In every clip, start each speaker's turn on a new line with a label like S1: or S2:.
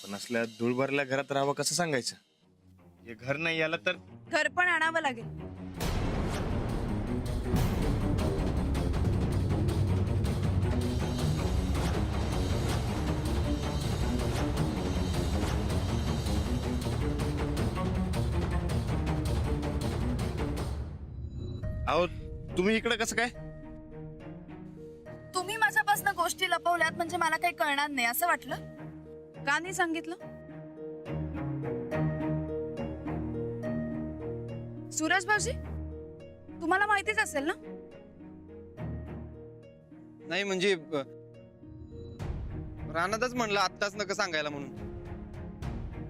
S1: पण असल्या धूळ भरल्या घरात राहावं कसं सांगायचं? हे घर नाही आलं तर
S2: घर पण आणावं लागेल.
S1: अहो तुम्ही इकडे कसं काय?
S2: तुम्ही माझ्यापासून गोष्टी लपवल्यात म्हणजे मला काही कळणार नाही असं वाटलं? का नाही सांगितलं? सूरज भाऊजी, तुम्हाला माहितीच असेल ना?
S3: नाही म्हणजे रानातच म्हणलं आत्ताच नका सांगायला म्हणून.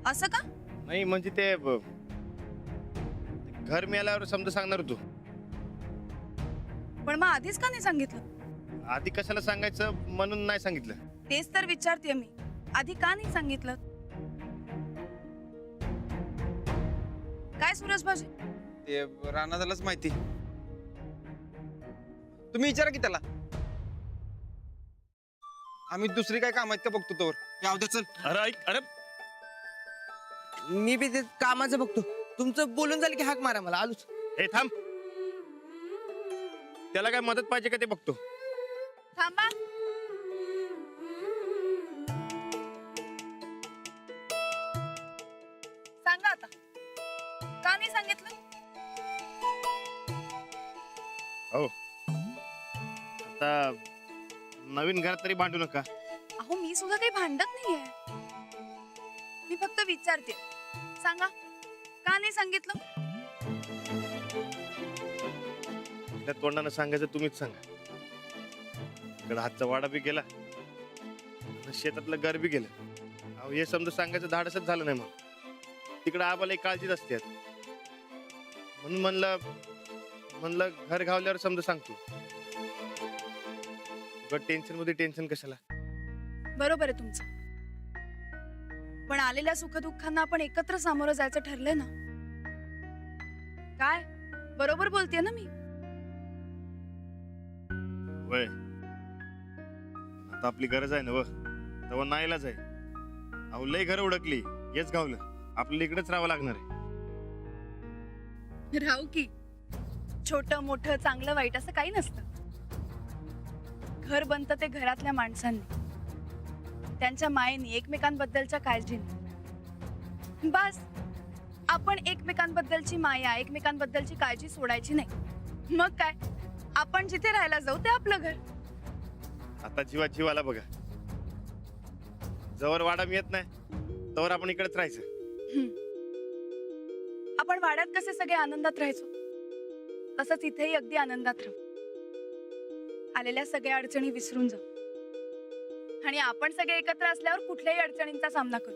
S2: असं का?
S1: नाही म्हणजे ते घर मिळाल्यावर समजा सांगणार होतो.
S2: पण मग आधीच का नाही सांगितलं?
S1: आधी कशाला सांगायचं म्हणून नाही सांगितलं.
S2: तेच तर विचारतेय मी, आधी का नाही सांगितलं? काय सूरज भाऊजी?
S3: ते रानादालाच माहिती. तुम्ही विचारा की त्याला. आम्ही दुसरी काय काम आहेत का बघतो तोवर. जाऊ दे चल.
S1: अरे ऐक, अरे
S4: मी बी ते कामाचं बघतो. तुमचं बोलून झालं की हाक मारा मला, आलोच.
S1: हे थांब. त्याला काय मदत पाहिजे का ते बघतो.
S2: थांबा. सांगा आता, का नाही सांगितलं?
S1: हो आता नवीन घरात तरी भांडू नका.
S2: अहो मी सुद्धा काही भांडत नाहीये. मी फक्त विचारते. सांगा, का नाही सांगितलं?
S1: त्या तोंडानं सांगायचं तुम्हीच सांगा. इकडे हातचा वाडा बी गेला, शेतातलं घर बी गेलं. अहो हे समजा सांगायचं धाडसच झालं नाही. मग तिकडे आम्हाला एक काळजीच असते. म्हणून म्हणलं घर घावल्यावर समजा सांगतो. टेन्शन मध्ये टेन्शन कशाला?
S2: बरोबर आहे तुमचं. पण आलेल्या सुखदुःखांना आपण एकत्र सामोरं जायचं ठरलंय ना. काय बरोबर बोलतेय ना मी?
S1: वय आता आपली गरज आहे ना व तेव्हा नाहीलाच आहे. अहो लय घर उडकली, हेच गावलं. आपल्याला इकडेच राहावं लागणार आहे.
S2: राहू की. छोटं मोठं चांगलं वाईट असं काही नसतं. घर बनतं ते घरातल्या माणसांनी, त्यांच्या मायेनी, एकमेकांबद्दलच्या काळजीने. बस आपण एकमेकांबद्दलची माया, एकमेकांबद्दलची काळजी सोडायची नाही. मग काय, आपण जिथे राहायला जाऊ ते आपलं घर.
S1: आता जीवाला बघा. जवळ वाडा मिळत नाही तवर आपण इकडेच राहायचं.
S2: आपण वाड्यात कसे सगळे आनंदात राहायचो, तसंच इथेही अगदी आनंदात राहू. आलेल्या सगळ्या अडचणी विसरून जाऊ आणि आपण सगळे एकत्र असल्यावर कुठल्याही अडचणींचा सामना करू.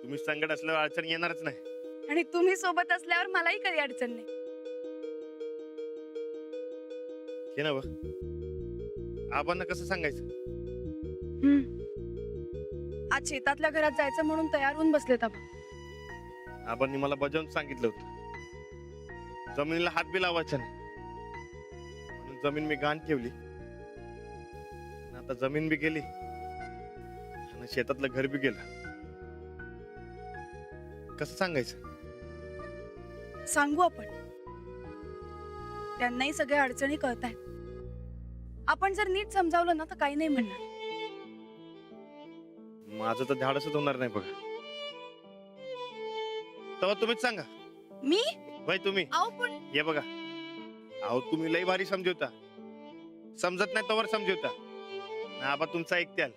S1: तुम्ही संकट असल्यावर अडचण येणारच नाही.
S2: आणि तुम्ही सोबत असल्यावर मलाही कधी अडचण नाही.
S1: हे ना व आपण कसं सांगायचं?
S2: आज शेतातल्या घरात जायचं म्हणून तयार होऊन बसलेत आपण.
S1: आपण मला बजावून सांगितलं होतं जमिनीला हात बी लावायचा नाही. म्हणून जमीन मी गहाण ठेवली. आता जमीन बी गेली आणि शेतातलं घर बी गेलं. कसं सांगायचं?
S2: सांगू आपण. त्यांनाही सगळ्या अडचणी कळतायत. आपण जर नीट समजावलं ना तर काही नाही म्हणणार.
S1: माझं तर धाडसच होणार नाही बघा. तेव्हा तुम्हीच सांगा.
S2: मी
S1: भाई तुम्ही
S2: आहो पण
S1: ये बघा. अहो तुम्ही लई भारी समजवता. समजत नाही तवर समजवता. आबा तुमचा ऐकत्याल.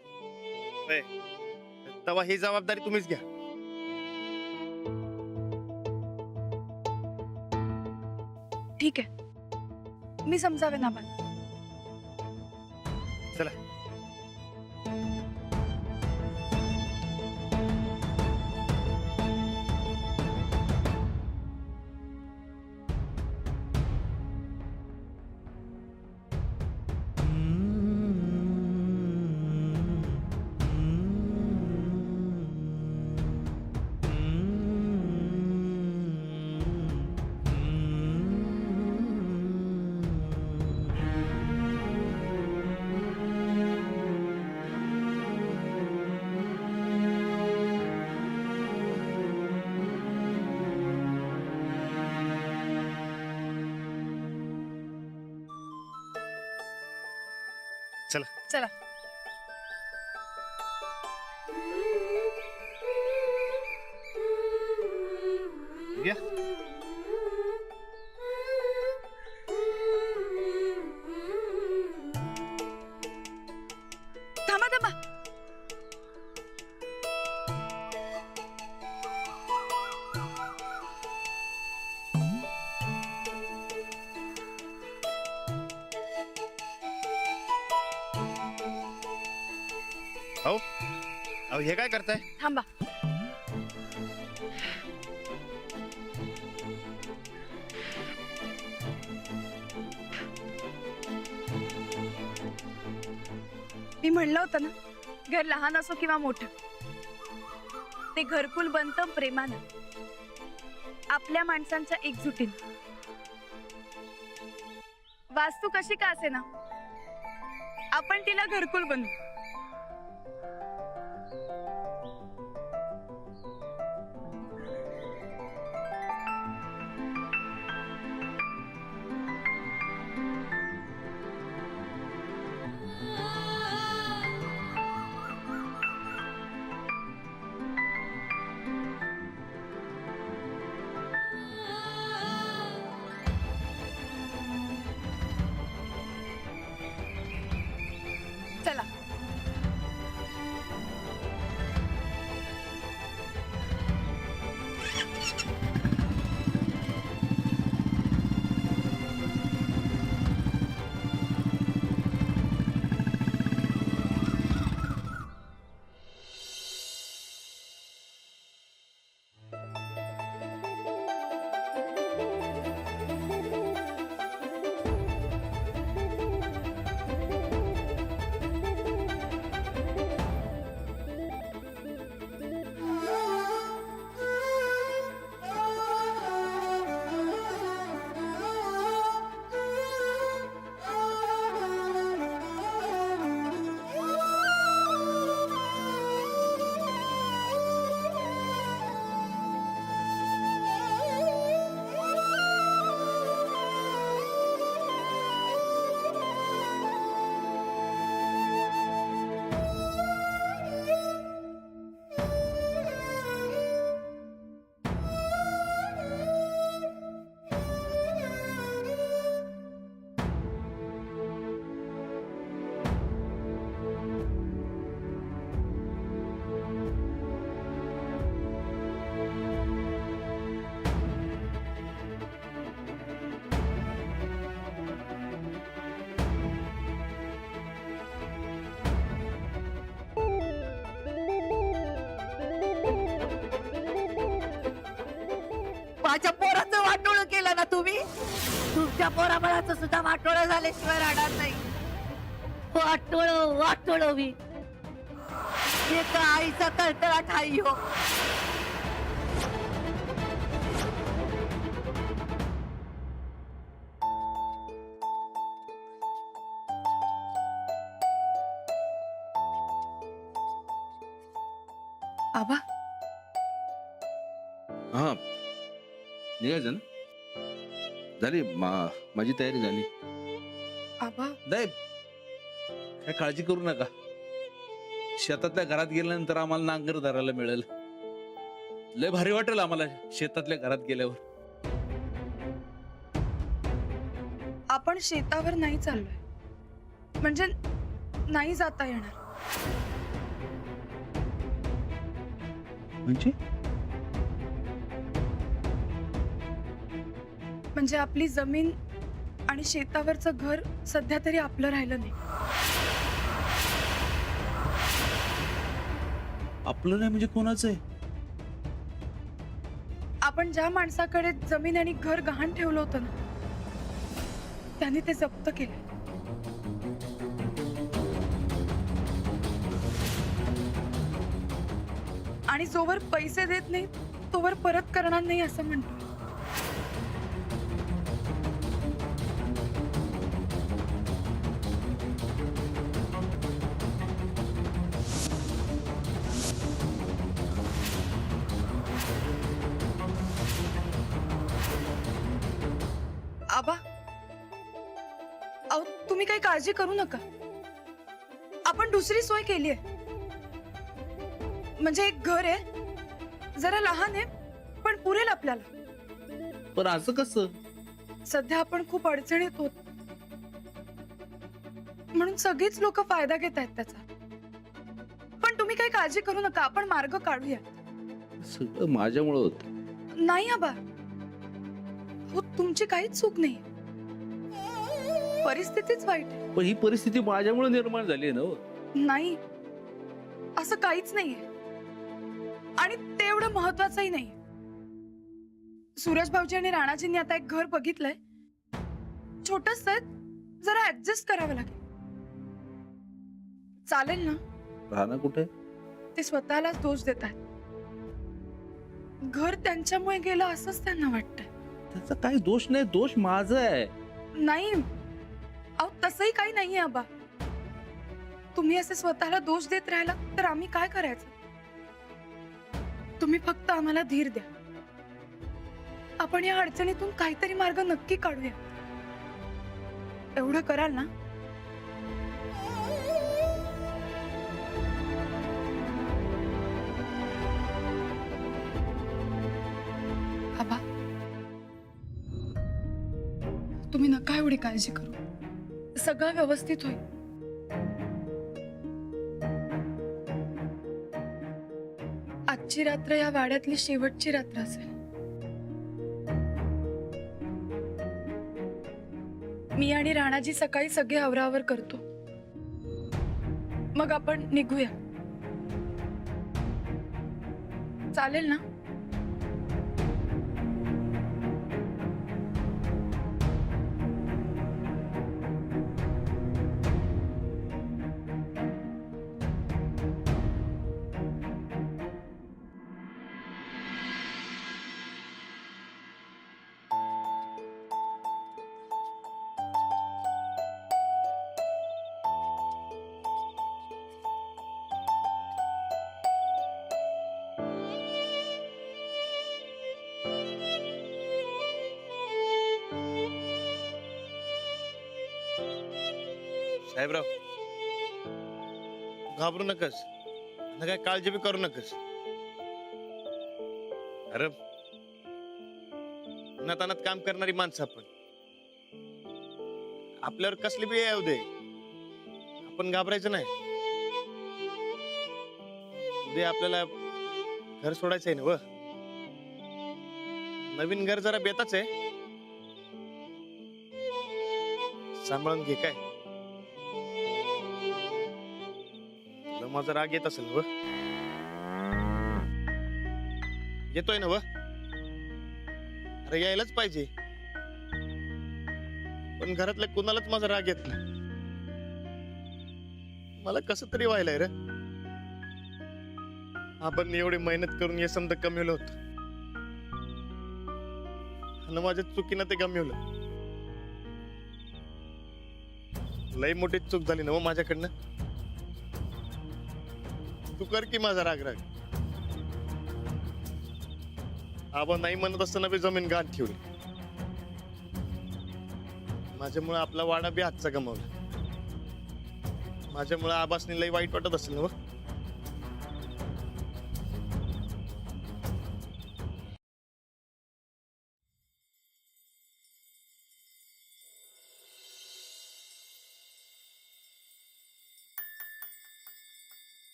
S1: तेव्हा ही जबाबदारी तुम्हीच घ्या.
S2: ठीक आहे, मी समजावेन आपण.
S1: चला.
S2: चला.
S1: या.
S2: थांबा थांबा.
S1: अहो हे काय करताय?
S2: थांबा. मी म्हणलं होतं ना, घर लहान असो किंवा मोठं, ते घरकुल बनतं प्रेमानं, आपल्या माणसांच्या एकजुटीनं. वास्तू कशी का असे ना, आपण तिला घरकुल बनवू. चला.
S5: माझ्या पोराचं वाटोळं केलं ना तुम्ही. तुमच्या पोराबाळाचं सुद्धा वाटोळं झाल्याशिवाय राहणार नाही. वाटोळं वाटोळं मी एका आईचा तळतळाट आई हो.
S2: आबा,
S6: हा निघायचं ना. झाली माझी तयारी झाली.
S2: आबा,
S6: नाही काय काळजी करू नका. शेतातल्या घरात गेल्यानंतर आम्हाला नांगर धरायला मिळेल. लय भारी वाटेल आम्हाला शेतातल्या घरात गेल्यावर.
S2: आपण शेतावर नाही चाललोय, म्हणजे नाही जाता येणार. म्हणजे आपली जमीन आणि शेतावरचं घर सध्या तरी आपलं राहिलं नाही.
S6: आपलं नाही म्हणजे कोणाचं आहे?
S2: आपण ज्या माणसाकडे जमीन आणि घर गहाण ठेवलं होतं ना, त्याने ते जप्त केलं. आणि जोवर पैसे देत नाही तोवर परत करणार नाही असं म्हणतो. आबा, अहो तुम्ही काही काळजी करू नका. आपण दुसरी सोय केली आहे. म्हणजे एक घर आहे, जरा लहान आहे, पण पुरेल आपल्याला.
S6: पण असं कसं?
S2: सध्या आपण खूप अडचणीत होत, म्हणून सगळीच लोक फायदा घेत आहेत त्याचा. पण तुम्ही काही काळजी करू नका, आपण मार्ग काढूया.
S6: सगळं माझ्यामुळे होत.
S2: नाही आबा, हो तुमची काहीच चूक नाही, परिस्थितीच वाईट आहे.
S6: पण ही परिस्थिती माझ्यामुळे निर्माण झाली आहे ना हो.
S2: नाही, असं काहीच नाहीये, आणि ते एवढं महत्वाचंही नाही. सूरज भाऊजी आणि राणाजींनी आता एक घर बघितलंय, छोटस आहे, जरा ऍडजस्ट करावं लागेल. चालेल ना?
S6: राणा कुठे?
S2: ते स्वतःलाच दोष देत आहेत. घर त्यांच्यामुळे गेलं असंच त्यांना वाटतंय.
S6: त्याचा काही दोष नाही, दोष माझा आहे.
S2: नाही अहो, तसंही काही नाहीये आबा. तुम्ही असे स्वतःला दोष देत राहिला तर आम्ही काय करायचं? तुम्ही फक्त आम्हाला धीर द्या. आपण या अडचणीतून काहीतरी मार्ग नक्की काढूया. एवढं कराल ना? आबा, तुम्ही नका एवढी काळजी करू. सगळं व्यवस्थित होईल. आजची रात्र या वाड्यातली शेवटची रात्र असेल. मी आणि राणाजी सकाळी सगळे आवरावर करतो, मग आपण निघूया. चालेल ना?
S1: साहेबराव, घाबरू नकस, ना काय काळजी बी करू नकस. अरे उन्हातानात काम करणारी माणसं आपण, आपल्यावर कसली बी येऊ दे, आपण घाबरायचं नाही. उद्या आपल्याला घर सोडायचं आहे ना व नवीन घर जरा बेताच आहे, सांभाळून घे. काय माझा राग येत असेल व येतोय ना व? अरे यायलाच पाहिजे, पण घरातल्या कुणालाच माझा राग येत नाही. मला कसं तरी व्हायलाय रे. आपण एवढी मेहनत करून हे समजा कमवलं होत, आणि माझ्या चुकीनं ते गमवलं. लई मोठी चूक झाली ना व माझ्याकडनं. तू कर की माझा राग राग. आबा नाही म्हणत असताना बी जमीन गाठ ठेवली. माझ्यामुळे आपला वाडा बी हातचा गमावला. माझ्यामुळे आबासनी लई वाईट वाटत असेल ना.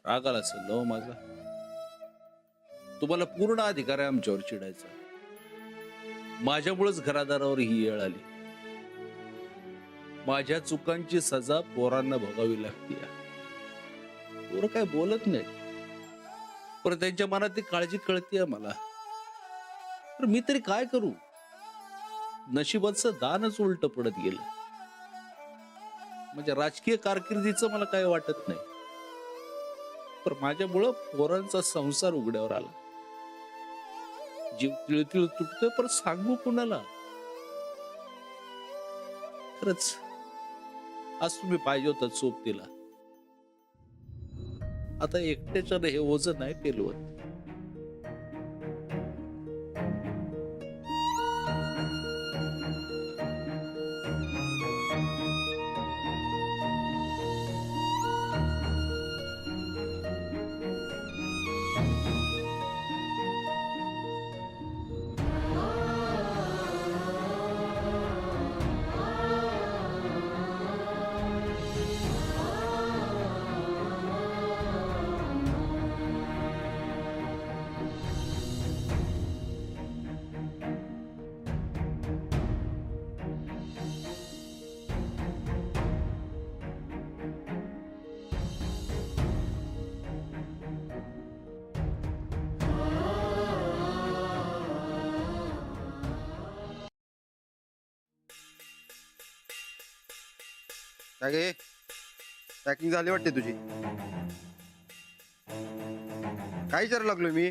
S6: राग आला असेल हो माझा. तुम्हाला पूर्ण अधिकार आहे आमच्यावर चिडायचा. माझ्यामुळेच घरादारावर ही येळ आली. माझ्या चुकांची सजा पोरांना भोगावी लागते. पोरं काय बोलत नाही, पण त्यांच्या मनात ती काळजी कळतीये मला. तर मी तरी काय करू? नशिबाचं दानच उलट पडत गेलं. म्हणजे राजकीय कारकिर्दीचं मला काही वाटत नाही, पण माझ्यामुळं पोरांचा संसार उघड्यावर आला. जीव तिळतिळ तुटतोय, पण सांगू कुणाला? खरंच आज तुम्ही पाहिजे होता सोबतीला. आता एकट्याच्यानं हे ओझं नाही पेलवत.
S3: काय गे पॅकिंग झाली वाटते तुझी? काय विचारायला लागलोय मी?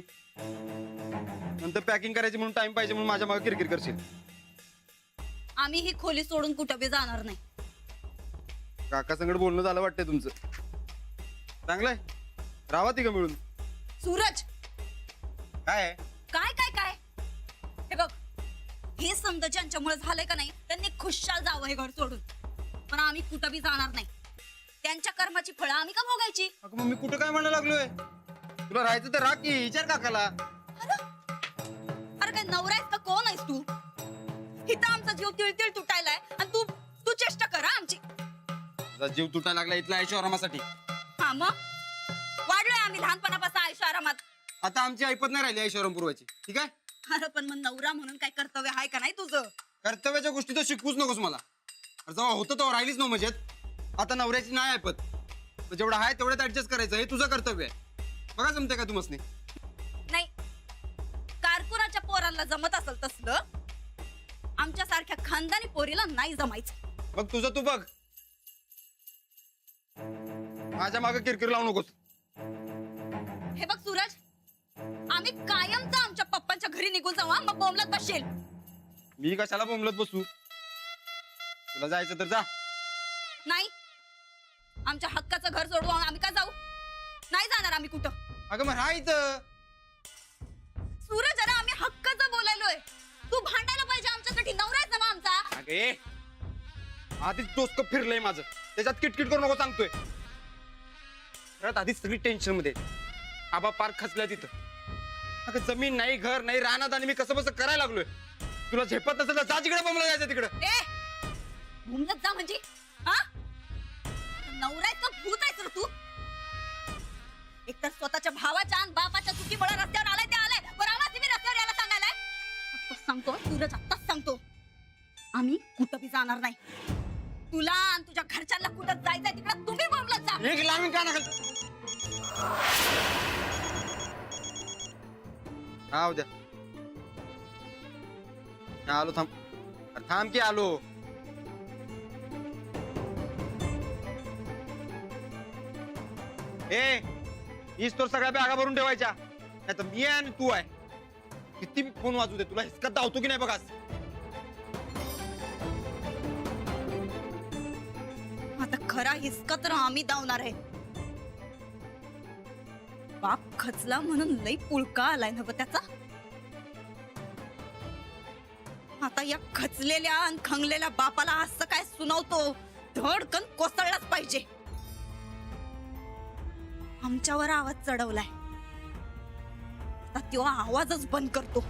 S3: नंतर पॅकिंग करायची म्हणून टाइम पाहिजे म्हणून माझ्या मागे किरकिर करशील.
S7: आम्ही ही खोली सोडून कुठं बी जाणार नाही.
S3: काका संगड बोलणं झालं वाटतंय तुमचं. चांगलंय, राहा तिघं मिळून.
S7: सूरज,
S3: काय आहे?
S7: काय काय काय हे बघ, हे समजा ज्यांच्यामुळे झालंय का नाही त्यांनी खुशाल जावं हे घर सोडून, पण आम्ही कुठं बी जाणार नाही. त्यांच्या कर्माची फळं आम्ही का भोगायची?
S3: अगं मग मी कुठं काय म्हणायला लागलोय? तुला राहायचं तर राह की, विचार काकाला.
S7: अरे काय नवरा आहेस का कोण आहेस तू? इथं आमचा जीव तिळतिळ तुटायलाय आणि तू तू चेष्टा कर हा आमची.
S3: तुझा जीव तुटायला लागला इथल्या ऐशो आरामासाठी.
S7: हा मग वाढलोय आम्ही लहानपणापासून आयुष्य आरामात.
S3: आता आमची ऐपत नाही राहिली ऐशो आराम पुरवायची, ठीक आहे?
S7: अरे पण मग नवरा म्हणून काय कर्तव्य आहे का नाही तुझं?
S3: कर्तव्याच्या गोष्टी तर शिकवूच नकोस मला. अरे जेव्हा होतं तेव्हा राहिलीच नव मजेत. आता नवऱ्याची नाही ऐपत, तर जेवढं आहे तेवढ्यात ऍडजस्ट करायचं हे तुझं कर्तव्य आहे. बघा जमते का तुमसनी?
S7: नाही, कारकुनाच्या पोरांना जमत असेल तसलं, आमच्या सारख्या खानदानी पोरीला नाही जमायचं.
S3: बघ तुझं तू बघ, माझ्या मागे किरकिर लावू नकोस.
S7: हे बघ सूरज, आम्ही कायमच आमच्या पप्पांच्या घरी निघून जाऊ हा, मग बोंबलत बसशील.
S3: मी कशाला बोंबलत बसू? तुला जायचं तर जा.
S7: नाही, आमच्या हक्काचं घर सोडू आम्ही का जाऊ? नाही जाणार आम्ही कुठं.
S3: अगं मग राहायचं.
S7: सूरज, अरे आम्ही हक्काचं बोलायलोय. तू भांडायला पाहिजे आमच्यासाठी. नवरा आहेस ना मग आमचा.
S3: अगे आधीच डोसकं फिरलंय माझं, त्याच्यात किटकिट करू नको सांगतोय. घरात आधीच सगळी टेन्शन मध्ये. आबा पार्क खचलाय तिथं. अगं जमीन नाही, घर नाही, रानात, आणि मी कसं बसं करायला लागलोय. तुला झेपत नसेल तर जा जिकडे बोंबला जायचं तिकडं.
S7: ए बोंबलत जा म्हणजे हा? नवरा आहेस का भूत आहेस रे तू? एकतर स्वतःच्या भावाच्या आणि बापाच्या चुकीमुळे रस्त्यावर आलाय ते आलाय, पण आम्हाला तुम्ही रस्त्यावर यायला सांगायलाय? आत्ताच सांगतो सूरज, आत्ताच सांगतो, आम्ही कुठं बी जाणार नाही. तुला आणि तुझ्या घरच्यांना कुठं जायचंय तिकडं तुम्ही बोंबलत जा.
S3: एक लावून का नका. हा उद्या आलो. थांब, अरे थांब की आलो. ए हीच तर सगळ्या बॅगा भरून ठेवायच्या, नाही तर मी आहे आणि तू आहे. किती फोन वाजू दे, तुला हिसकत धावतो की नाही बघा.
S7: आता खरा हिसका तर आम्ही धावणार आहे. बाप खचला म्हणून लई पुळका आलाय ना ग त्याचा. आता या खचलेल्या आणि खंगलेल्या बापाला असं काय सुनावतो, धडकन कोसळलाच पाहिजे. आमच्यावर आवाज चढवलाय, आता तो आवाजच बंद करतो.